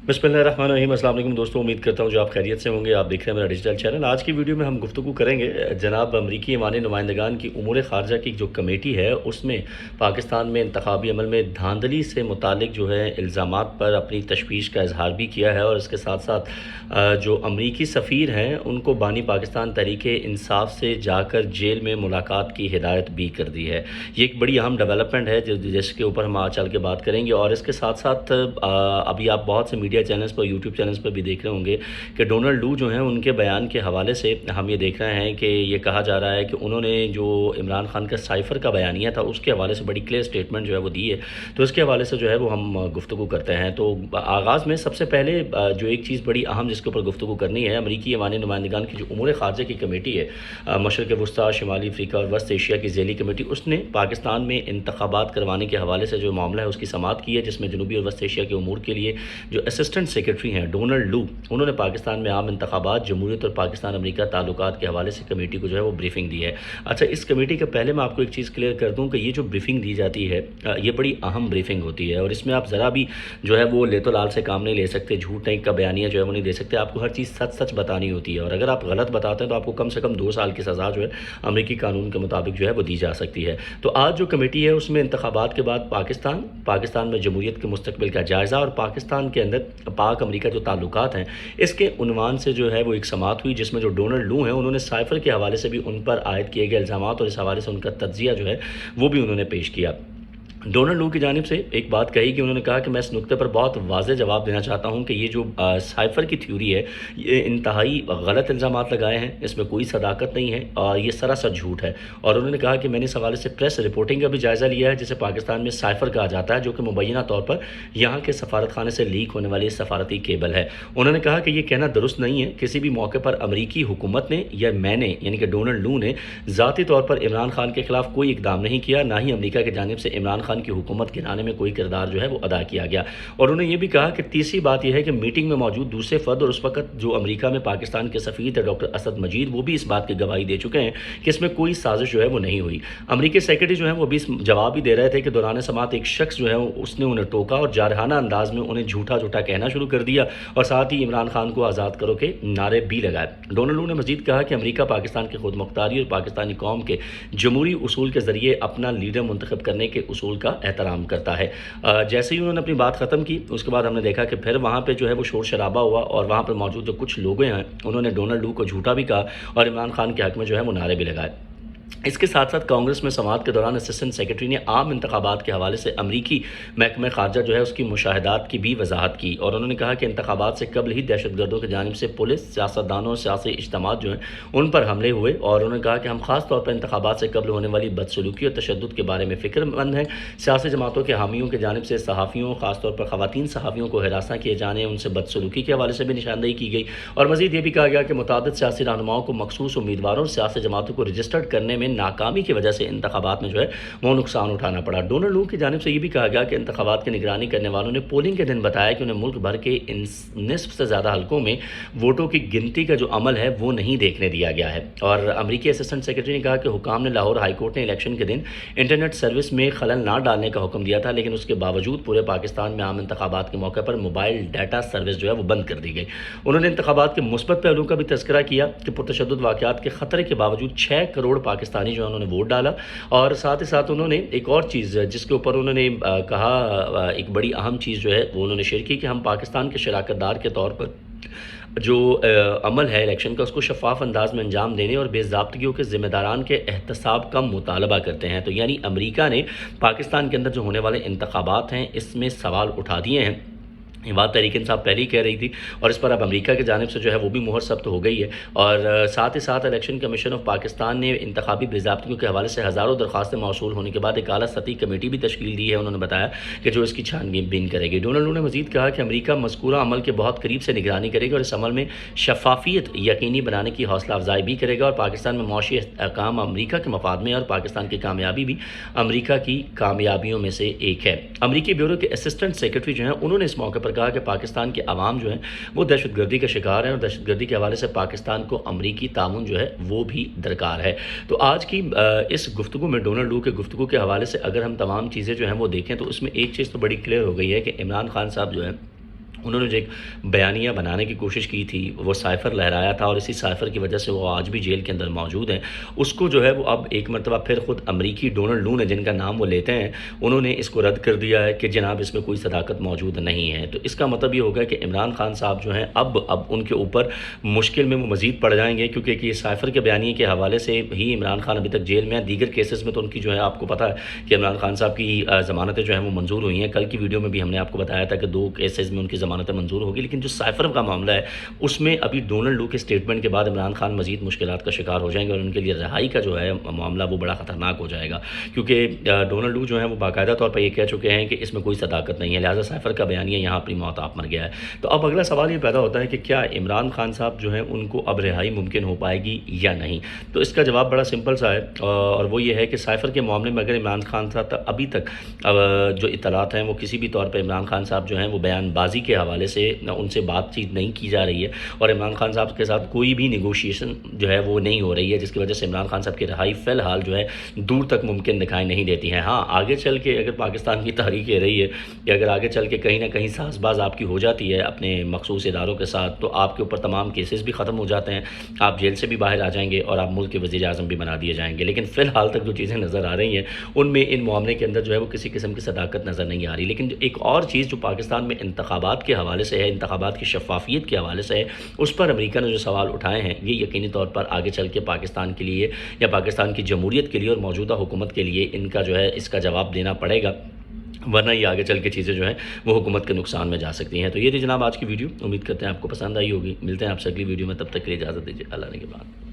बिस्मिल्लाहिर्रहमानिर्रहीम। अस्सलाम वालेकुम दोस्तों, उम्मीद करता हूँ जो आप खैरियत से होंगे। आप देख रहे हैं मेरा डिजिटल चैनल। आज की वीडियो में हम गुफ्तगू करेंगे जनाब अमरीकी ईमानी नुमाइंदगान की उमूर ख़ारजा की जो कमेटी है उसमें पाकिस्तान में इंतखाबी अमल में धांधली से मुतालिक जो है इल्ज़ामात पर अपनी तशवीश का इजहार भी किया है, और इसके साथ साथ जो अमरीकी सफ़ीर हैं उनको बानी पाकिस्तान तहरीक इंसाफ से जाकर जेल में मुलाकात की हिदायत भी कर दी है। ये एक बड़ी अहम डेवलपमेंट है जिसके ऊपर हम आज चल के बात करेंगे। और इसके साथ साथ अभी आप बहुत से मीडिया चैनल्स पर, यूट्यूब चैनल्स पर भी देख रहे होंगे कि डोनाल्ड लू जो हैं उनके बयान के हवाले से हम ये देख रहे हैं कि ये कहा जा रहा है कि उन्होंने जो इमरान खान का साइफ़र का बयानिया था उसके हवाले से बड़ी क्लियर स्टेटमेंट जो है वो दी है। तो इसके हवाले से जो है वो हम गुफ्तगू करते हैं। तो आगाज़ में सबसे पहले जो एक चीज़ बड़ी अहम जिसके ऊपर गुफ्तगू करनी है, अमरीकी ईमानी नुमाइंदगान की जो उमूर ख़ारजा की कमेटी है, मशरक़ वस्ता, शिमाली अफ्रीका और वस्त एशिया की ज़ैली कमेटी, उसने पाकिस्तान में इंतखाबात करवाने के हवाले से जो मामला है उसकी समाअत की है, जिसमें जनूबी और वस्त एशिया के उमूर के लिए जो असिस्टेंट सेक्रेटरी हैं डोनाल्ड लू, उन्होंने पाकिस्तान में आम इंतखाबात, जमहूरियत और पाकिस्तान अमरीका ताल्लुकात के हवाले से कमेटी को जो है वो ब्रीफिंग दी है। अच्छा, इस कमेटी के पहले मैं आपको एक चीज़ क्लियर कर दूं कि ये जो ब्रीफिंग दी जाती है ये बड़ी अहम ब्रीफिंग होती है, और इसमें आप ज़रा भी जो है वो लेतो लाल से काम नहीं ले सकते, झूठ नहीं का बयानिया जो है वो नहीं दे सकते। आपको हर चीज़ सच सच बतानी होती है, और अगर आप गलत बताते हैं तो आपको कम से कम 2 साल की सज़ा जो है अमरीकी कानून के मुताबिक जो है वो दी जा सकती है। तो आज जो कमेटी है उसमें इंतखाबात के बाद पाकिस्तान में जमहूरियत के मुस्तकबिल का जायज़ा और पाकिस्तान के अंदर पाक अमरीका जो ताल्लुकात हैं इसके उन्वान से जो है वो एक समाअत हुई, जिसमें जो डोनाल्ड लू हैं उन्होंने साइफ़र के हवाले से भी उन पर आयद किए गए इल्ज़ामात और इस हवाले से उनका तज्ज़िया जो है वो भी उन्होंने पेश किया। डोनाल्ड लू की जानिब से एक बात कही कि उन्होंने कहा कि मैं इस नुक्ते पर बहुत वाज़े जवाब देना चाहता हूं कि ये जो साइफ़र की थ्योरी है ये इंतहाई गलत इल्ज़ामात लगाए हैं, इसमें कोई सदाकत नहीं है और ये सरासर झूठ है। और उन्होंने कहा कि मैंने इस हवाले से प्रेस रिपोर्टिंग का भी जायज़ा लिया है, जिसे पाकिस्तान में साइफ़र कहा जाता है, जो कि मुबैना तौर पर यहाँ के सफारत खाने से लीक होने वाली सफारती केबल है। उन्होंने कहा कि ये कहना दुरुस्त नहीं है, किसी भी मौके पर अमरीकी हुकूमत ने या मैंने यानी कि डोनाल्ड लू ने ज़ाती तौर पर इमरान खान के खिलाफ कोई इकदाम नहीं किया, ना ही अमरीका की जानिब से इमरान खान की हुकूमत गिराने में कोई किरदार जो है वो अदा किया गया। और उन्होंने ये भी कहा कि तीसरी बात यह है कि मीटिंग में मौजूद दूसरे फ़र्द और उस वक्त जो अमेरिका में पाकिस्तान के सफ़ीर थे डॉक्टर असद मजीद, वो भी इस बात की गवाही दे चुके हैं कि इसमें कोई साजिश जो है वो नहीं हुई। अमरीकी सेक्रेटरी जो है वो भी जवाब भी दे रहे थे कि दौरान समाअत एक शख्स जो है उसने उन्हें टोका और जारहाना अंदाज में उन्हें झूठा झूठा कहना शुरू कर दिया, और साथ ही इमरान खान को आज़ाद करो के नारे भी लगाए। डोनाल्ड लू ने मजीद कहा कि अमरीका पाकिस्तान की खुद मुख्तारी और पाकिस्तानी कौम के जमहूरी उसूल के ज़रिए अपना लीडर मुंतखब करने के उसूल का एहतराम करता है। जैसे ही उन्होंने अपनी बात ख़त्म की उसके बाद हमने देखा कि फिर वहाँ पे जो है वो शोर शराबा हुआ, और वहाँ पर मौजूद जो कुछ लोग हैं उन्होंने डोनाल्ड लू को झूठा भी कहा और इमरान खान के हक़ में जो है वो नारे भी लगाए। इसके साथ साथ कांग्रेस में समाअत के दौरान असिस्टेंट सेक्रेटरी ने आम इंतखाबात के हवाले से अमरीकी महकमे खारजा जो है उसकी मुशाहिदात की भी वजाहत की, और उन्होंने कहा कि इंतखाबात से कबल ही दहशतगर्दों की जानिब से पुलिस, सियासतदानों और सियासी इज्तिमात जो हैं उन पर हमले हुए, और उन्होंने कहा कि हम खास तौर पर इंतखाबात से कबल होने वाली बदसलूकी और तशद्दुद के बारे में फ़िक्रमंद हैं। सियासी जमातों के हामियों की जानिब से सहाफ़ियों, खासतौर पर ख़वातीन सहाफ़ियों को हिरासा किए जाने, उनसे बदसलूकी के हवाले से भी निशानदेही की गई, और मज़ीद ये भी कहा गया कि मुतादिद सियासी रहनुमाओं को मखसूस उम्मीदवारों और सियासी जमातों को रजिस्टर्ड करने में नाकामी की वजह से इंतखाबात में जो है वो नुकसान उठाना पड़ा। डोनाल्ड लू की जानिब से ये भी कहा गया कि इंतखाबात की निगरानी करने वालों ने पोलिंग के दिन बताया कि उन्हें मुल्क भर के निस्फ से ज़्यादा हल्कों में वोटों की गिनती का जो अमल है वो नहीं देखने दिया गया है। और अमरीकी असिस्टेंट सेक्रेटरी ने कहा कि हुकाम ने लाहौर हाई कोर्ट ने इलेक्शन के दिन इंटरनेट सर्विस में खलल ना डालने का हुक्म दिया था, लेकिन उसके बावजूद पूरे पाकिस्तान में आम इंतखाबात के मौके पर मोबाइल डाटा सर्विस जो है वो बंद कर दी गई। उन्होंने इंतखाबात के मुस्बत पहलू का भी तज़किरा किया कि पुरतशद्दुद वाक़यात के ख़तरे के बावजूद 6 करोड़ पाकिस्तानी जो है उन्होंने वोट डाला, और साथ ही साथ उन्होंने एक और चीज़ जिसके ऊपर उन्होंने कहा, एक बड़ी अहम चीज़ जो है वो उन्होंने शेयर की कि हम पाकिस्तान के शराकतदार के तौर पर जो अमल है इलेक्शन का उसको शफाफ अंदाज में अंजाम देने और बेज़ाब्तगियों के ज़िम्मेदारान के एहतसाब का मुतालबा करते हैं। तो यानी अमरीका ने पाकिस्तान के अंदर जो होने वाले इंतखाबात हैं इसमें सवाल उठा दिए हैं। ये बात तहरीक इंसाफ पहले ही कह रही थी, और इस पर अब अमेरिका की जानिब से जो है वो भी मुहर सख्त हो गई है। और साथ ही साथ इलेक्शन कमीशन ऑफ पाकिस्तान ने इंतखाबी बेज़ाब्तियों के हवाले से हज़ारों दरख्वास्तें मौसूल होने के बाद एक आला सतही कमेटी भी तश्कील दी है। उन्होंने बताया कि जो इसकी छानबीन करेगी। डोनाल्ड लू ने मज़ीद कहा कि अमरीका मज़कूरा अमल के बहुत करीब से निगरानी करेगा और इस अमल में शफाफियत यकीनी बनाने की हौसला अफजाई भी करेगा, और पाकिस्तान में मौशी अहकाम अमरीका के मफाद में, और पाकिस्तान की कामयाबी भी अमरीका की कामयाबियों में से एक है। अमरीकी ब्यूरो के असिस्टेंट सेक्रेटरी जो हैं उन्होंने इस मौके पर कहा कि पाकिस्तान के अवाम जो हैं वो दहशतगर्दी का शिकार हैं, और दहशतगर्दी के हवाले से पाकिस्तान को अमरीकी ताउन जो है वो भी दरकार है। तो आज की इस गुफ्तगू में डोनाल्ड लू के गुफ्तगू के हवाले से अगर हम तमाम चीज़ें जो हैं वो देखें तो उसमें एक चीज़ तो बड़ी क्लियर हो गई है कि इमरान खान साहब जो हैं انہوں نے جو ایک بیانیہ بنانے کی کوشش کی تھی، وہ سائفر لہرایا تھا، اور اسی سائفر کی وجہ سے وہ آج بھی جیل کے اندر موجود ہیں۔ اس کو جو ہے وہ اب ایک مرتبہ پھر خود امریکی ڈونلڈ لو نے، جن کا نام وہ لیتے ہیں، انہوں نے اس کو رد کر دیا ہے کہ جناب اس میں کوئی صداقت موجود نہیں ہے۔ تو اس کا مطلب یہ ہوگا کہ عمران خان صاحب جو ہیں اب ان کے اوپر مشکل میں وہ مزید پڑ جائیں گے، کیونکہ یہ سائفر کے بیانیے کے حوالے سے ہی عمران خان ابھی تک جیل میں ہیں۔ دیگر کیسز میں تو ان کی جو ہے آپ کو پتہ ہے کہ عمران خان صاحب کی ضمانتیں جو ہیں وہ منظور ہوئی ہیں۔ کل کی ویڈیو میں بھی ہم نے آپ کو بتایا تھا کہ 2 کیسز میں ان کی ضمانتیں منظور ہوگی، لیکن جو سائفر کا معاملہ ہے اس میں ابھی ڈونلڈ لو کے سٹیٹمنٹ کے بعد عمران خان مزید مشکلات کا شکار ہو جائیں گے، اور ان کے لیے رہائی کا جو ہے معاملہ وہ بڑا خطرناک ہو جائے گا، کیونکہ ڈونلڈ لو جو ہیں وہ باقاعدہ طور پر یہ کہہ چکے ہیں کہ اس میں کوئی صداقت نہیں ہے، لہٰذا سائفر کا بیانیہ یہاں اپنی موت آپ مر گیا ہے۔ تو اب اگلا سوال یہ پیدا ہوتا ہے کہ کیا عمران خان صاحب جو ہیں ان کو اب رہائی ممکن ہو پائے گی یا نہیں؟ تو اس کا جواب بڑا سمپل سا ہے، اور وہ یہ ہے کہ سائفر کے معاملے میں اگر عمران خان صاحب ابھی تک جو اطلاعات ہیں وہ کسی بھی طور پہ عمران خان صاحب جو ہیں وہ بیان بازی کے حوالے سے ان سے بات چیت نہیں کی جا رہی ہے، اور عمران خان صاحب کے ساتھ کوئی بھی نیگوشیشن جو ہے وہ نہیں ہو رہی ہے، جس کی وجہ سے عمران خان صاحب کی رہائی فی الحال جو ہے دور تک ممکن دکھائی نہیں دیتی ہے۔ ہاں، آگے چل کے اگر پاکستان کی تاریخ یہ رہی ہے کہ اگر آگے چل کے کہیں نہ کہیں ساز باز آپ کی ہو جاتی ہے اپنے مخصوص اداروں کے ساتھ، تو آپ کے اوپر تمام کیسز بھی ختم ہو جاتے ہیں، آپ جیل سے بھی باہر آ جائیں گے، اور آپ ملک کے وزیر اعظم بھی بنا دیے جائیں گے۔ لیکن فی الحال تک جو چیزیں نظر آ رہی ہیں ان میں ان معاملے کے اندر جو ہے وہ کسی قسم کی صداقت نظر نہیں آ رہی۔ لیکن ایک اور چیز جو پاکستان میں انتخابات کے حوالے سے ہے، انتخابات کی شفافیت کے حوالے سے ہے، اس پر امریکہ نے جو سوال اٹھائے ہیں، یہ یقینی طور پر آگے چل کے پاکستان کے لیے یا پاکستان کی جمہوریت کے لیے اور موجودہ حکومت کے لیے ان کا جو ہے اس کا جواب دینا پڑے گا، ورنہ یہ آگے چل کے چیزیں جو ہیں وہ حکومت کے نقصان میں جا سکتی ہیں۔ تو یہ تھی جناب آج کی ویڈیو، امید کرتے ہیں آپ کو پسند آئی ہوگی۔ ملتے ہیں آپ سے اگلی ویڈیو میں، تب تک کے لیے اجازت دیجیے، اللہ نے کے بعد۔